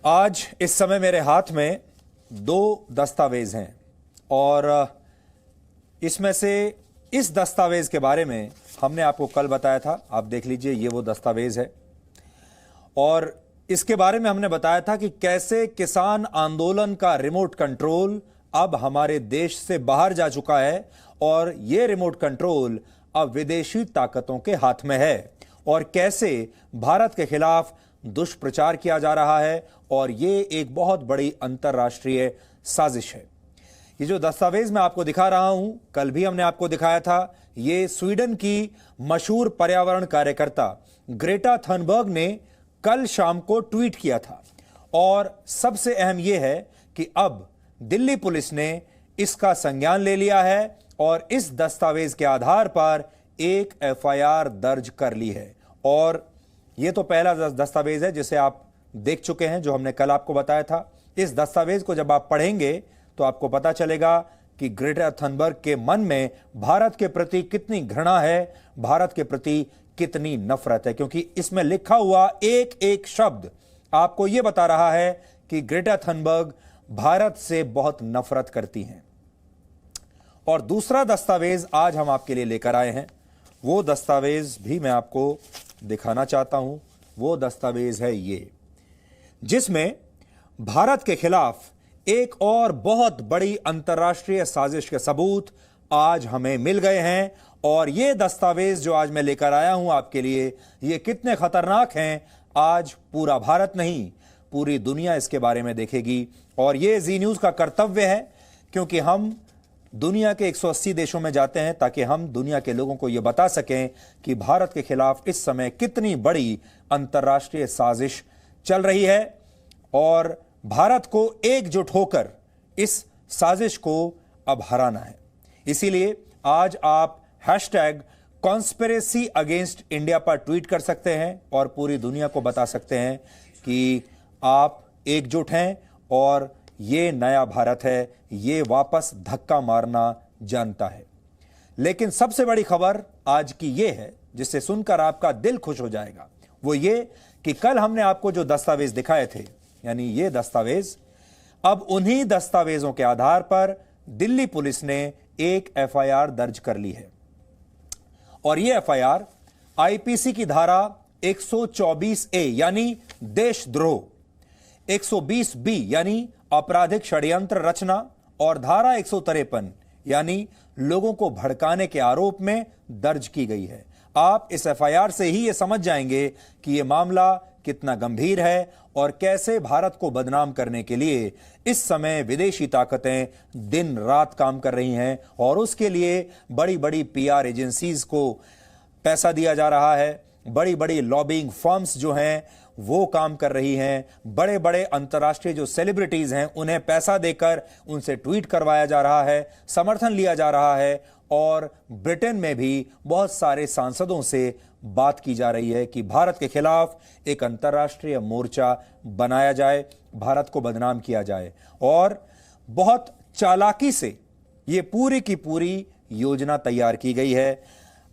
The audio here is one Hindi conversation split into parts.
आज इस समय मेरे हाथ में दो दस्तावेज हैं और इसमें से इस दस्तावेज के बारे में हमने आपको कल बताया था। आप देख लीजिए, ये वो दस्तावेज है और इसके बारे में हमने बताया था कि कैसे किसान आंदोलन का रिमोट कंट्रोल अब हमारे देश से बाहर जा चुका है और यह रिमोट कंट्रोल अब विदेशी ताकतों के हाथ में है और कैसे भारत के खिलाफ दुष्प्रचार किया जा रहा है और यह एक बहुत बड़ी अंतर्राष्ट्रीय साजिश है। ये जो दस्तावेज मैं आपको दिखा रहा हूं, कल भी हमने आपको दिखाया था। ये स्वीडन की मशहूर पर्यावरण कार्यकर्ता ग्रेटा थनबर्ग ने कल शाम को ट्वीट किया था और सबसे अहम यह है कि अब दिल्ली पुलिस ने इसका संज्ञान ले लिया है और इस दस्तावेज के आधार पर एक एफआईआर दर्ज कर ली है। और यह तो पहला दस्तावेज है जिसे आप देख चुके हैं, जो हमने कल आपको बताया था। इस दस्तावेज को जब आप पढ़ेंगे तो आपको पता चलेगा कि ग्रेटा थनबर्ग के मन में भारत के प्रति कितनी घृणा है, भारत के प्रति कितनी नफरत है, क्योंकि इसमें लिखा हुआ एक एक शब्द आपको यह बता रहा है कि ग्रेटा थनबर्ग भारत से बहुत नफरत करती हैं। और दूसरा दस्तावेज आज हम आपके लिए लेकर आए हैं, वो दस्तावेज भी मैं आपको दिखाना चाहता हूं। वो दस्तावेज है ये, जिसमें भारत के खिलाफ एक और बहुत बड़ी अंतर्राष्ट्रीय साजिश के सबूत आज हमें मिल गए हैं। और ये दस्तावेज जो आज मैं लेकर आया हूं आपके लिए, ये कितने खतरनाक हैं, आज पूरा भारत नहीं पूरी दुनिया इसके बारे में देखेगी। और ये जी न्यूज का कर्तव्य है, क्योंकि हम दुनिया के 180 देशों में जाते हैं ताकि हम दुनिया के लोगों को यह बता सकें कि भारत के खिलाफ इस समय कितनी बड़ी अंतर्राष्ट्रीय साजिश चल रही है और भारत को एकजुट होकर इस साजिश को अब हराना है। इसीलिए आज आप #कॉन्स्पिरेसी अगेंस्ट इंडिया पर ट्वीट कर सकते हैं और पूरी दुनिया को बता सकते हैं कि आप एकजुट हैं और ये नया भारत है, ये वापस धक्का मारना जानता है। लेकिन सबसे बड़ी खबर आज की ये है, जिसे सुनकर आपका दिल खुश हो जाएगा, वो ये कि कल हमने आपको जो दस्तावेज दिखाए थे, यानी ये दस्तावेज, अब उन्हीं दस्तावेजों के आधार पर दिल्ली पुलिस ने एक एफआईआर दर्ज कर ली है। और ये एफआईआर आईपीसी की धारा 124A यानी देशद्रोह, 120B यानी आपराधिक षड्यंत्र रचना और धारा 153 यानी लोगों को भड़काने के आरोप में दर्ज की गई है। आप इस एफआईआर से ही यह समझ जाएंगे कि यह मामला कितना गंभीर है और कैसे भारत को बदनाम करने के लिए इस समय विदेशी ताकतें दिन रात काम कर रही हैं और उसके लिए बड़ी बड़ी पीआर एजेंसीज को पैसा दिया जा रहा है, बड़ी बड़ी लॉबिंग फर्म्स जो हैं वो काम कर रही हैं, बड़े बड़े अंतर्राष्ट्रीय जो सेलिब्रिटीज हैं उन्हें पैसा देकर उनसे ट्वीट करवाया जा रहा है, समर्थन लिया जा रहा है। और ब्रिटेन में भी बहुत सारे सांसदों से बात की जा रही है कि भारत के खिलाफ एक अंतर्राष्ट्रीय मोर्चा बनाया जाए, भारत को बदनाम किया जाए। और बहुत चालाकी से ये पूरी की पूरी योजना तैयार की गई है।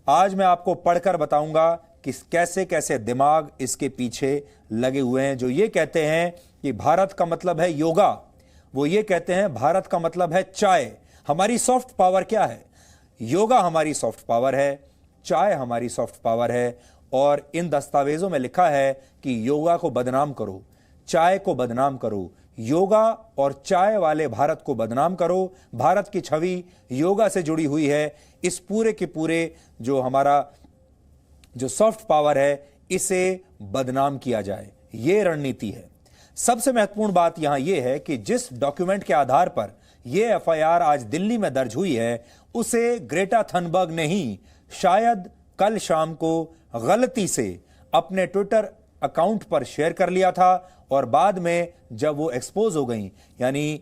आज मैं आपको पढ़कर बताऊंगा कि कैसे कैसे दिमाग इसके पीछे लगे हुए हैं, जो ये कहते हैं कि भारत का मतलब है योगा, वो ये कहते हैं भारत का मतलब है चाय। हमारी सॉफ्ट पावर क्या है? योगा हमारी सॉफ्ट पावर है, चाय हमारी सॉफ्ट पावर है। और इन दस्तावेजों में लिखा है कि योगा को बदनाम करो, चाय को बदनाम करो, योगा और चाय वाले भारत को बदनाम करो। भारत की छवि योगा से जुड़ी हुई है। इस पूरे के पूरे जो हमारा जो सॉफ्ट पावर है, इसे बदनाम किया जाए, यह रणनीति है। सबसे महत्वपूर्ण बात यहां यह है कि जिस डॉक्यूमेंट के आधार पर यह एफआईआर आज दिल्ली में दर्ज हुई है, उसे ग्रेटा थनबर्ग ने ही शायद कल शाम को गलती से अपने ट्विटर अकाउंट पर शेयर कर लिया था और बाद में जब वो एक्सपोज हो गई, यानी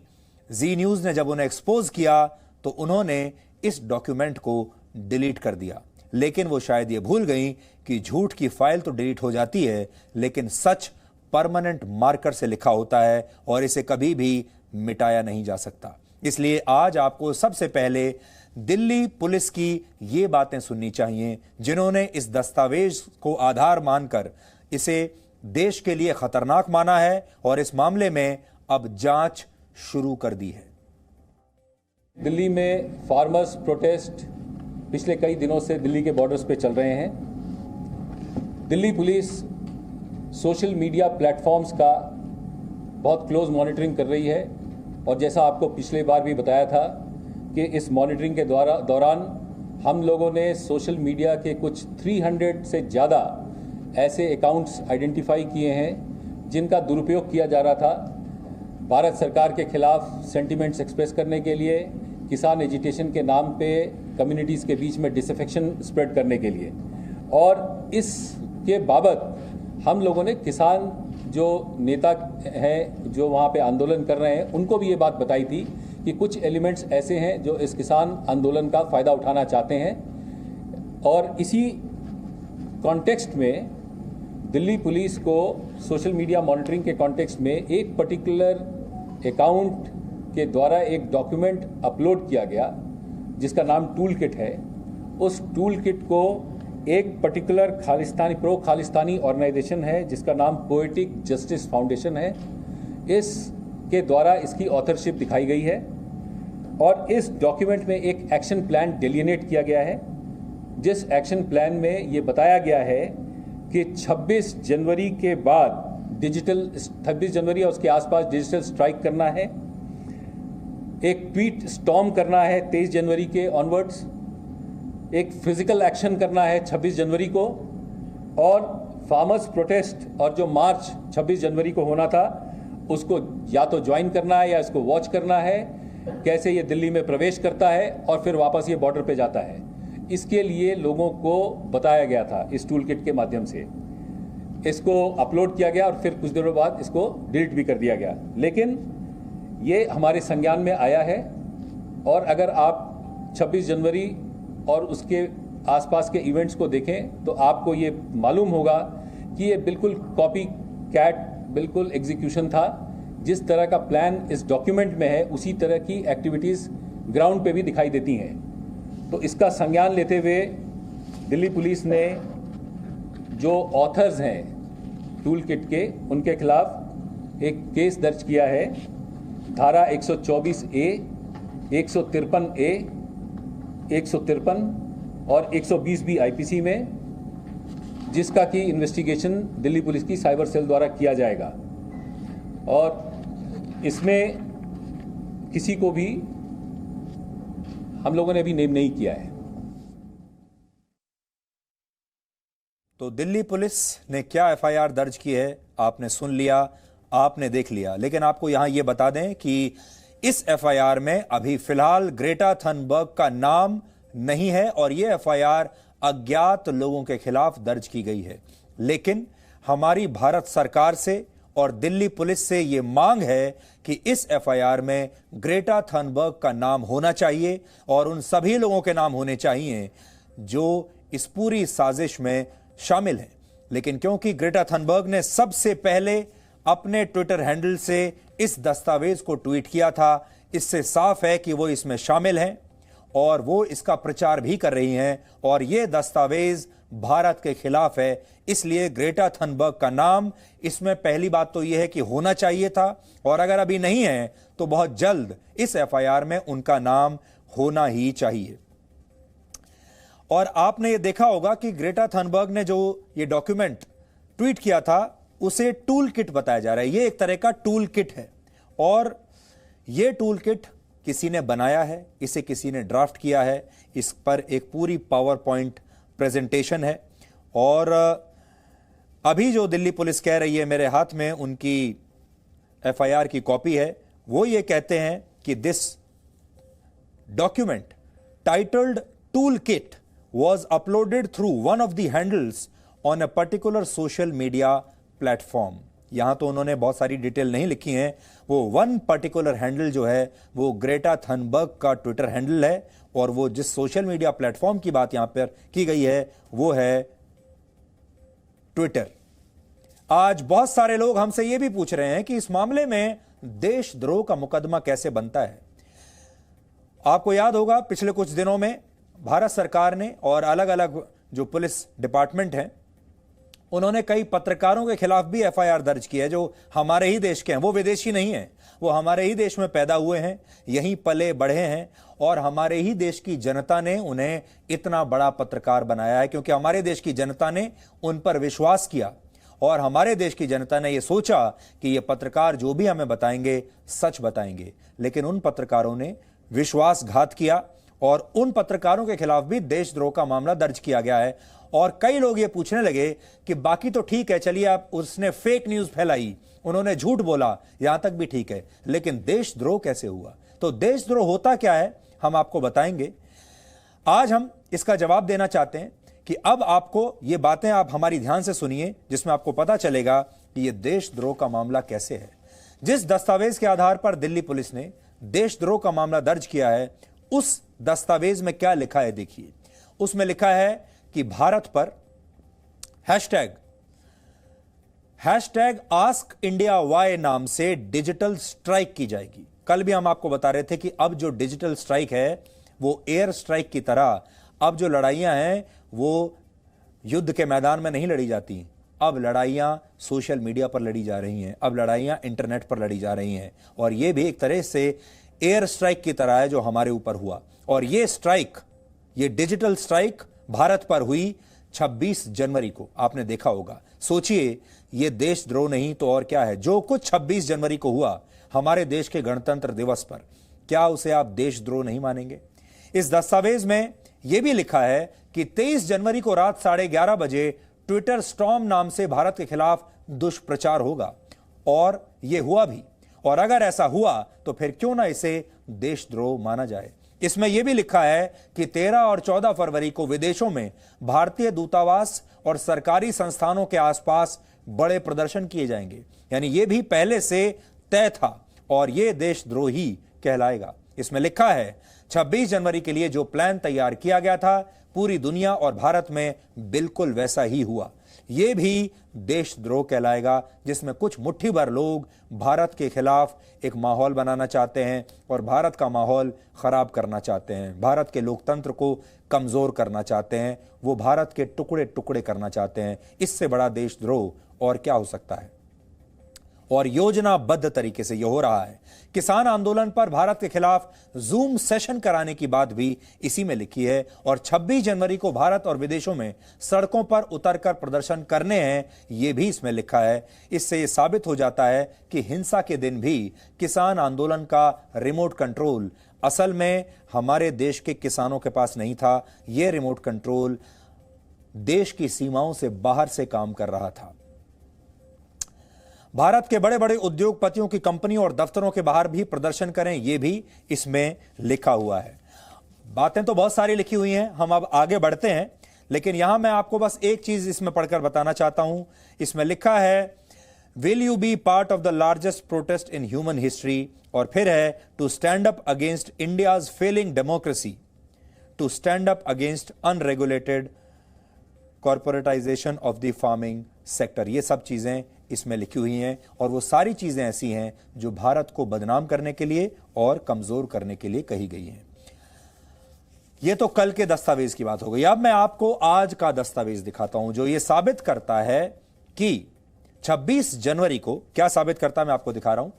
जी न्यूज ने जब उन्हें एक्सपोज किया, तो उन्होंने इस डॉक्यूमेंट को डिलीट कर दिया। लेकिन वो शायद ये भूल गई कि झूठ की फाइल तो डिलीट हो जाती है, लेकिन सच परमानेंट मार्कर से लिखा होता है और इसे कभी भी मिटाया नहीं जा सकता। इसलिए आज आपको सबसे पहले दिल्ली पुलिस की ये बातें सुननी चाहिए, जिन्होंने इस दस्तावेज को आधार मानकर इसे देश के लिए खतरनाक माना है और इस मामले में अब जांच शुरू कर दी है। दिल्ली में फार्मर्स प्रोटेस्ट पिछले कई दिनों से दिल्ली के बॉर्डर्स पे चल रहे हैं। Delhi police social media platforms का बहुत क्लोज मॉनिटरिंग कर रही है और जैसा आपको पिछले बार भी बताया था कि इस मॉनिटरिंग के दौरान हम लोगों ने सोशल मीडिया के कुछ 300 से ज़्यादा ऐसे अकाउंट्स आइडेंटिफाई किए हैं जिनका दुरुपयोग किया जा रहा था भारत सरकार के खिलाफ सेंटिमेंट्स एक्सप्रेस करने के लिए, किसान एजिटेशन के नाम पे कम्युनिटीज़ के बीच में डिसअफेक्शन स्प्रेड करने के लिए। और इसके बाबत हम लोगों ने किसान जो नेता हैं जो वहाँ पे आंदोलन कर रहे हैं उनको भी ये बात बताई थी कि कुछ एलिमेंट्स ऐसे हैं जो इस किसान आंदोलन का फ़ायदा उठाना चाहते हैं। और इसी कॉन्टेक्स्ट में दिल्ली पुलिस को सोशल मीडिया मॉनिटरिंग के कॉन्टेक्स्ट में एक पर्टिकुलर अकाउंट के द्वारा एक डॉक्यूमेंट अपलोड किया गया जिसका नाम टूल किट है। उस टूल किट को एक पर्टिकुलर प्रो खालिस्तानी ऑर्गेनाइजेशन है जिसका नाम पोएटिक जस्टिस फाउंडेशन है, इसके द्वारा इसकी ऑथरशिप दिखाई गई है। और इस डॉक्यूमेंट में एक एक्शन प्लान डिलिनेट किया गया है जिस एक्शन प्लान में ये बताया गया है कि 26 जनवरी के बाद 26 जनवरी और उसके आसपास डिजिटल स्ट्राइक करना है, एक ट्वीट स्टॉर्म करना है 23 जनवरी के ऑनवर्ड्स, एक फिजिकल एक्शन करना है 26 जनवरी को, और फार्मर्स प्रोटेस्ट और जो मार्च 26 जनवरी को होना था उसको या तो ज्वाइन करना है या इसको वॉच करना है, कैसे ये दिल्ली में प्रवेश करता है और फिर वापस ये बॉर्डर पे जाता है। इसके लिए लोगों को बताया गया था इस टूल किट के माध्यम से। इसको अपलोड किया गया और फिर कुछ दिनों बाद इसको डिलीट भी कर दिया गया, लेकिन ये हमारे संज्ञान में आया है। और अगर आप 26 जनवरी और उसके आसपास के इवेंट्स को देखें तो आपको ये मालूम होगा कि ये बिल्कुल कॉपी कैट बिल्कुल एग्जीक्यूशन था। जिस तरह का प्लान इस डॉक्यूमेंट में है उसी तरह की एक्टिविटीज़ ग्राउंड पे भी दिखाई देती हैं। तो इसका संज्ञान लेते हुए दिल्ली पुलिस ने जो ऑथर्स हैं टूल किट के उनके खिलाफ एक केस दर्ज किया है, धारा 124A, 153A, 153 और 120B IPC में, जिसका कि इन्वेस्टिगेशन दिल्ली पुलिस की साइबर सेल द्वारा किया जाएगा। और इसमें किसी को भी हम लोगों ने अभी नेम नहीं किया है। तो दिल्ली पुलिस ने क्या FIR दर्ज की है आपने सुन लिया, आपने देख लिया, लेकिन आपको यहां यह बता दें कि इस FIR में अभी फिलहाल ग्रेटा थनबर्ग का नाम नहीं है और यह FIR अज्ञात लोगों के खिलाफ दर्ज की गई है। लेकिन हमारी भारत सरकार से और दिल्ली पुलिस से यह मांग है कि इस FIR में ग्रेटा थनबर्ग का नाम होना चाहिए और उन सभी लोगों के नाम होने चाहिए जो इस पूरी साजिश में शामिल हैं। लेकिन क्योंकि ग्रेटा थनबर्ग ने सबसे पहले अपने ट्विटर हैंडल से इस दस्तावेज को ट्वीट किया था, इससे साफ है कि वो इसमें शामिल हैं और वो इसका प्रचार भी कर रही हैं और ये दस्तावेज भारत के खिलाफ है। इसलिए ग्रेटा थनबर्ग का नाम इसमें पहली बात तो यह है कि होना चाहिए था और अगर अभी नहीं है तो बहुत जल्द इस FIR में उनका नाम होना ही चाहिए। और आपने ये देखा होगा कि ग्रेटा थनबर्ग ने जो ये डॉक्यूमेंट ट्वीट किया था उसे टूल किट बताया जा रहा है। ये एक तरह का टूल किट है और ये टूल किट किसी ने बनाया है, इसे किसी ने ड्राफ्ट किया है, इस पर एक पूरी पावर पॉइंट प्रेजेंटेशन है। और अभी जो दिल्ली पुलिस कह रही है, मेरे हाथ में उनकी FIR की कॉपी है, वो ये कहते हैं कि this document titled tool kit was uploaded through one of the handles on a particular social media platform। यहां तो उन्होंने बहुत सारी डिटेल नहीं लिखी है, वो वन पर्टिकुलर हैंडल जो है वो ग्रेटा थनबर्ग का ट्विटर हैंडल है और वो जिस सोशल मीडिया प्लेटफॉर्म की बात यहां पर की गई है वो है ट्विटर। आज बहुत सारे लोग हमसे ये भी पूछ रहे हैं कि इस मामले में देशद्रोह का मुकदमा कैसे बनता है। आपको याद होगा पिछले कुछ दिनों में भारत सरकार ने और अलग अलग जो पुलिस डिपार्टमेंट हैं उन्होंने कई पत्रकारों के खिलाफ भी एफआईआर दर्ज की है जो हमारे ही देश के हैं। वो विदेशी नहीं है, वो हमारे ही देश में पैदा हुए हैं, यहीं पले बढ़े हैं और हमारे ही देश की जनता ने उन्हें इतना बड़ा पत्रकार बनाया है क्योंकि हमारे देश की जनता ने उन पर विश्वास किया और हमारे देश की जनता ने यह सोचा कि ये पत्रकार जो भी हमें बताएंगे सच बताएंगे। लेकिन उन पत्रकारों ने विश्वासघात किया और उन पत्रकारों के खिलाफ भी देशद्रोह का मामला दर्ज किया गया है। और कई लोग ये पूछने लगे कि बाकी तो ठीक है, चलिए आप उसने फेक न्यूज फैलाई, उन्होंने झूठ बोला, यहां तक भी ठीक है, लेकिन देशद्रोह कैसे हुआ? तो देशद्रोह होता क्या है हम आपको बताएंगे। आज हम इसका जवाब देना चाहते हैं कि अब आपको ये बातें आप हमारी ध्यान से सुनिए जिसमें आपको पता चलेगा कि यह देशद्रोह का मामला कैसे है। जिस दस्तावेज के आधार पर दिल्ली पुलिस ने देशद्रोह का मामला दर्ज किया है उस दस्तावेज में क्या लिखा है देखिए। उसमें लिखा है कि भारत पर हैशटैग आस्क इंडिया वाई नाम से डिजिटल स्ट्राइक की जाएगी। कल भी हम आपको बता रहे थे कि अब जो डिजिटल स्ट्राइक है वो एयर स्ट्राइक की तरह, अब जो लड़ाइयां हैं वो युद्ध के मैदान में नहीं लड़ी जाती, अब लड़ाइयां सोशल मीडिया पर लड़ी जा रही हैं, अब लड़ाइयां इंटरनेट पर लड़ी जा रही हैं। और यह भी एक तरह से एयर स्ट्राइक की तरह है जो हमारे ऊपर हुआ। और यह स्ट्राइक, यह डिजिटल स्ट्राइक भारत पर हुई 26 जनवरी को, आपने देखा होगा। सोचिए, यह देशद्रोह नहीं तो और क्या है। जो कुछ 26 जनवरी को हुआ हमारे देश के गणतंत्र दिवस पर, क्या उसे आप देशद्रोह नहीं मानेंगे? इस दस्तावेज में यह भी लिखा है कि 23 जनवरी को रात 11:30 बजे ट्विटर स्टॉर्म नाम से भारत के खिलाफ दुष्प्रचार होगा। और यह हुआ भी। और अगर ऐसा हुआ तो फिर क्यों ना इसे देशद्रोह माना जाए। इसमें यह भी लिखा है कि 13 और 14 फरवरी को विदेशों में भारतीय दूतावास और सरकारी संस्थानों के आसपास बड़े प्रदर्शन किए जाएंगे। यानी यह भी पहले से तय था और यह देशद्रोही कहलाएगा। इसमें लिखा है 26 जनवरी के लिए जो प्लान तैयार किया गया था पूरी दुनिया और भारत में बिल्कुल वैसा ही हुआ। यह भी देशद्रोह कहलाएगा जिसमें कुछ मुट्ठी भर लोग भारत के खिलाफ एक माहौल बनाना चाहते हैं और भारत का माहौल खराब करना चाहते हैं, भारत के लोकतंत्र को कमजोर करना चाहते हैं, वो भारत के टुकड़े टुकड़े करना चाहते हैं। इससे बड़ा देशद्रोह और क्या हो सकता है? और योजनाबद्ध तरीके से यह हो रहा है। किसान आंदोलन पर भारत के खिलाफ जूम सेशन कराने की बात भी इसी में लिखी है। और 26 जनवरी को भारत और विदेशों में सड़कों पर उतरकर प्रदर्शन करने हैं, यह भी इसमें लिखा है। इससे यह साबित हो जाता है कि हिंसा के दिन भी किसान आंदोलन का रिमोट कंट्रोल असल में हमारे देश के किसानों के पास नहीं था। यह रिमोट कंट्रोल देश की सीमाओं से बाहर से काम कर रहा था। भारत के बड़े बड़े उद्योगपतियों की कंपनियों और दफ्तरों के बाहर भी प्रदर्शन करें, यह भी इसमें लिखा हुआ है। बातें तो बहुत सारी लिखी हुई हैं, हम अब आगे बढ़ते हैं, लेकिन यहां मैं आपको बस एक चीज इसमें पढ़कर बताना चाहता हूं। इसमें लिखा है will you be part of the largest protest in human history, और फिर है to stand up against India's failing democracy, to stand up against unregulated corporatization of the farming sector. ये सब चीजें इसमें लिखी हुई हैं और वो सारी चीजें ऐसी हैं जो भारत को बदनाम करने के लिए और कमजोर करने के लिए कही गई हैं। ये तो कल के दस्तावेज की बात हो गई। अब मैं आपको आज का दस्तावेज दिखाता हूं जो ये साबित करता है कि 26 जनवरी को क्या साबित करता है, मैं आपको दिखा रहा हूं।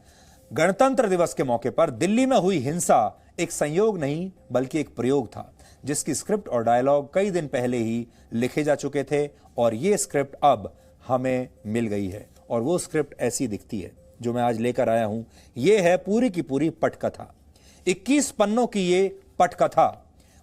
गणतंत्र दिवस के मौके पर दिल्ली में हुई हिंसा एक संयोग नहीं बल्कि एक प्रयोग था जिसकी स्क्रिप्ट और डायलॉग कई दिन पहले ही लिखे जा चुके थे और यह स्क्रिप्ट अब हमें मिल गई है। और वो स्क्रिप्ट ऐसी दिखती है जो मैं आज लेकर आया हूं। यह है पूरी की पूरी पटकथा। 21 पन्नों की ये पटकथा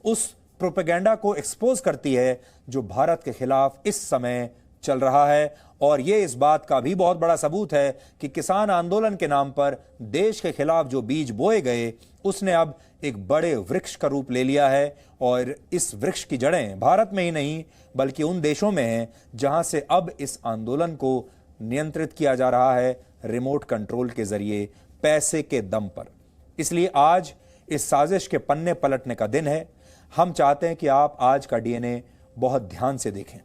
उस प्रोपेगेंडा को एक्सपोज करती है जो भारत के खिलाफ इस समय चल रहा है। और यह इस बात का भी बहुत बड़ा सबूत है कि किसान आंदोलन के नाम पर देश के खिलाफ जो बीज बोए गए उसने अब एक बड़े वृक्ष का रूप ले लिया है। और इस वृक्ष की जड़ें भारत में ही नहीं बल्कि उन देशों में हैं जहां से अब इस आंदोलन को नियंत्रित किया जा रहा है रिमोट कंट्रोल के जरिए, पैसे के दम पर। इसलिए आज इस साजिश के पन्ने पलटने का दिन है। हम चाहते हैं कि आप आज का डीएनए बहुत ध्यान से देखें।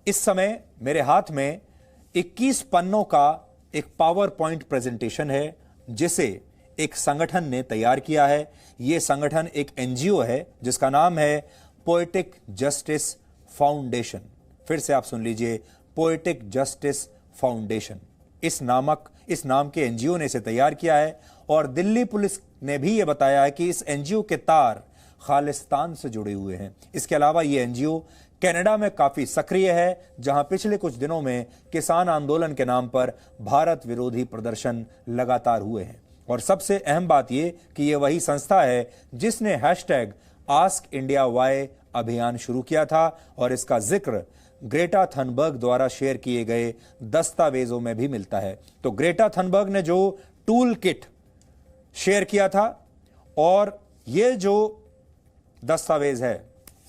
इस समय मेरे हाथ में 21 पन्नों का एक पावर पॉइंट प्रेजेंटेशन है जिसे एक संगठन ने तैयार किया है। यह संगठन एक एनजीओ है जिसका नाम है पोएटिक जस्टिस फाउंडेशन। फिर से आप सुन लीजिए, पोएटिक जस्टिस फाउंडेशन। इस नाम के एनजीओ ने इसे तैयार किया है और दिल्ली पुलिस ने भी यह बताया है कि इस एनजीओ के तार खालिस्तान से जुड़े हुए हैं। इसके अलावा यह एनजीओ कनाडा में काफी सक्रिय है, जहां पिछले कुछ दिनों में किसान आंदोलन के नाम पर भारत विरोधी प्रदर्शन लगातार हुए हैं। और सबसे अहम बात यह कि यह वही संस्था है जिसने #AskIndiaWhy अभियान शुरू किया था और इसका जिक्र ग्रेटा थनबर्ग द्वारा शेयर किए गए दस्तावेजों में भी मिलता है। तो ग्रेटा थनबर्ग ने जो टूल किट शेयर किया था और यह जो दस्तावेज है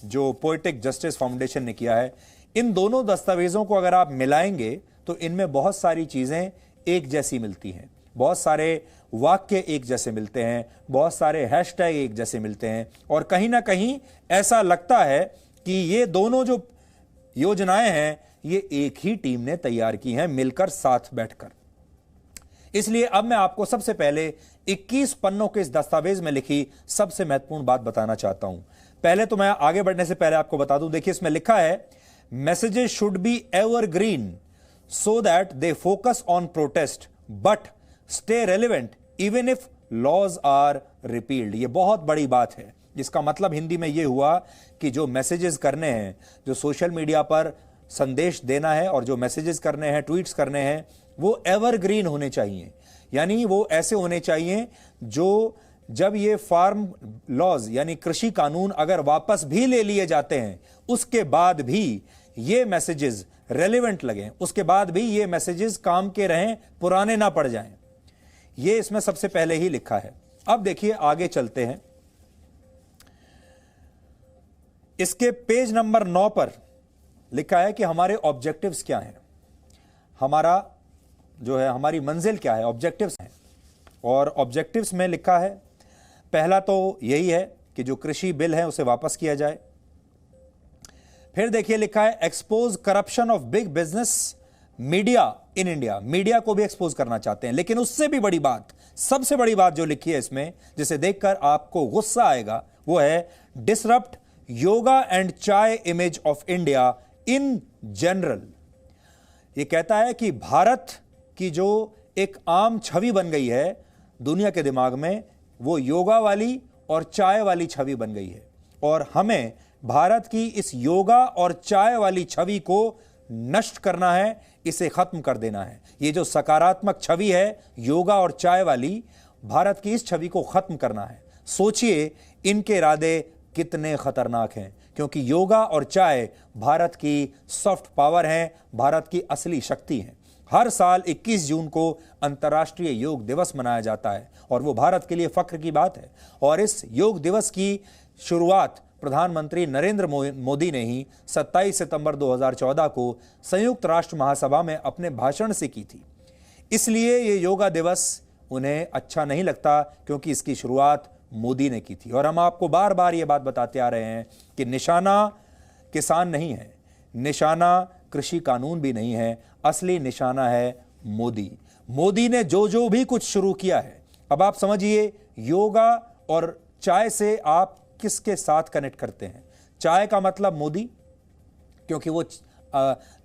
जो पोएटिक जस्टिस फाउंडेशन ने किया है, इन दोनों दस्तावेजों को अगर आप मिलाएंगे तो इनमें बहुत सारी चीजें एक जैसी मिलती हैं, बहुत सारे वाक्य एक जैसे मिलते हैं, बहुत सारे हैशटैग एक जैसे मिलते हैं और कहीं ना कहीं ऐसा लगता है कि ये दोनों जो योजनाएं हैं ये एक ही टीम ने तैयार की हैं, मिलकर साथ बैठकर। इसलिए अब मैं आपको सबसे पहले 21 पन्नों के इस दस्तावेज में लिखी सबसे महत्वपूर्ण बात बताना चाहता हूं। पहले तो मैं आगे बढ़ने से पहले आपको बता दूं, देखिए इसमें लिखा है, messages should be evergreen so that they focus on protest but stay relevant even if laws are repealed. यह बहुत बड़ी बात है। इसका मतलब हिंदी में यह हुआ कि जो मैसेजेस करने हैं, जो सोशल मीडिया पर संदेश देना है और जो मैसेजेस करने हैं, ट्वीट्स करने हैं, वो एवरग्रीन होने चाहिए। यानी वो ऐसे होने चाहिए जो जब ये फार्म लॉज यानी कृषि कानून अगर वापस भी ले लिए जाते हैं, उसके बाद भी ये मैसेजेस रेलेवेंट लगें, उसके बाद भी ये मैसेजेस काम के रहें, पुराने ना पड़ जाएं। ये इसमें सबसे पहले ही लिखा है। अब देखिए आगे चलते हैं। इसके पेज नंबर 9 पर लिखा है कि हमारे ऑब्जेक्टिव्स क्या हैं, हमारा जो है हमारी मंजिल क्या है, ऑब्जेक्टिव्स हैं। और ऑब्जेक्टिव्स में लिखा है, पहला तो यही है कि जो कृषि बिल है उसे वापस किया जाए। फिर देखिए लिखा है, expose corruption of big business media in India. Media को भी एक्सपोज करना चाहते हैं, लेकिन उससे भी बड़ी बात, सबसे बड़ी बात जो लिखी है इसमें, जिसे देखकर आपको गुस्सा आएगा, वो है डिसरप्ट योगा एंड चाय image of India in general. यह कहता है कि भारत की जो एक आम छवि बन गई है दुनिया के दिमाग में, वो योगा वाली और चाय वाली छवि बन गई है और हमें भारत की इस योगा और चाय वाली छवि को नष्ट करना है, इसे खत्म कर देना है। ये जो सकारात्मक छवि है योगा और चाय वाली, भारत की इस छवि को खत्म करना है। सोचिए इनके इरादे कितने खतरनाक हैं, क्योंकि योगा और चाय भारत की सॉफ्ट पावर हैं, भारत की असली शक्ति हैं। हर साल 21 जून को अंतर्राष्ट्रीय योग दिवस मनाया जाता है और वो भारत के लिए फख्र की बात है। और इस योग दिवस की शुरुआत प्रधानमंत्री नरेंद्र मोदी ने ही 27 सितंबर 2014 को संयुक्त राष्ट्र महासभा में अपने भाषण से की थी। इसलिए ये योगा दिवस उन्हें अच्छा नहीं लगता, क्योंकि इसकी शुरुआत मोदी ने की थी। और हम आपको बार बार ये बात बताते आ रहे हैं कि निशाना किसान नहीं है, निशाना कृषि कानून भी नहीं है, असली निशाना है मोदी। मोदी ने जो भी कुछ शुरू किया है, अब आप समझिए योगा और चाय से आप किसके साथ कनेक्ट करते हैं। चाय का मतलब मोदी, क्योंकि वो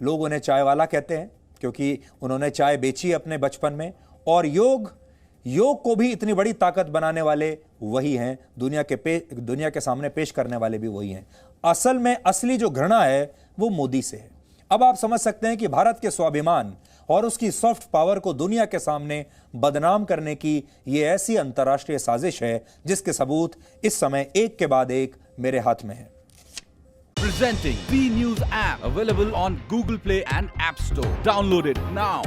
लोग उन्हें चाय वाला कहते हैं, क्योंकि उन्होंने चाय बेची अपने बचपन में। और योग को भी इतनी बड़ी ताकत बनाने वाले वही हैं, दुनिया के सामने पेश करने वाले भी वही हैं। असल में असली जो घृणा है वो मोदी से है। अब आप समझ सकते हैं कि भारत के स्वाभिमान और उसकी सॉफ्ट पावर को दुनिया के सामने बदनाम करने की यह ऐसी अंतर्राष्ट्रीय साजिश है जिसके सबूत इस समय एक के बाद एक मेरे हाथ में है। Presenting B News app available on Google Play and App Store. Download it now.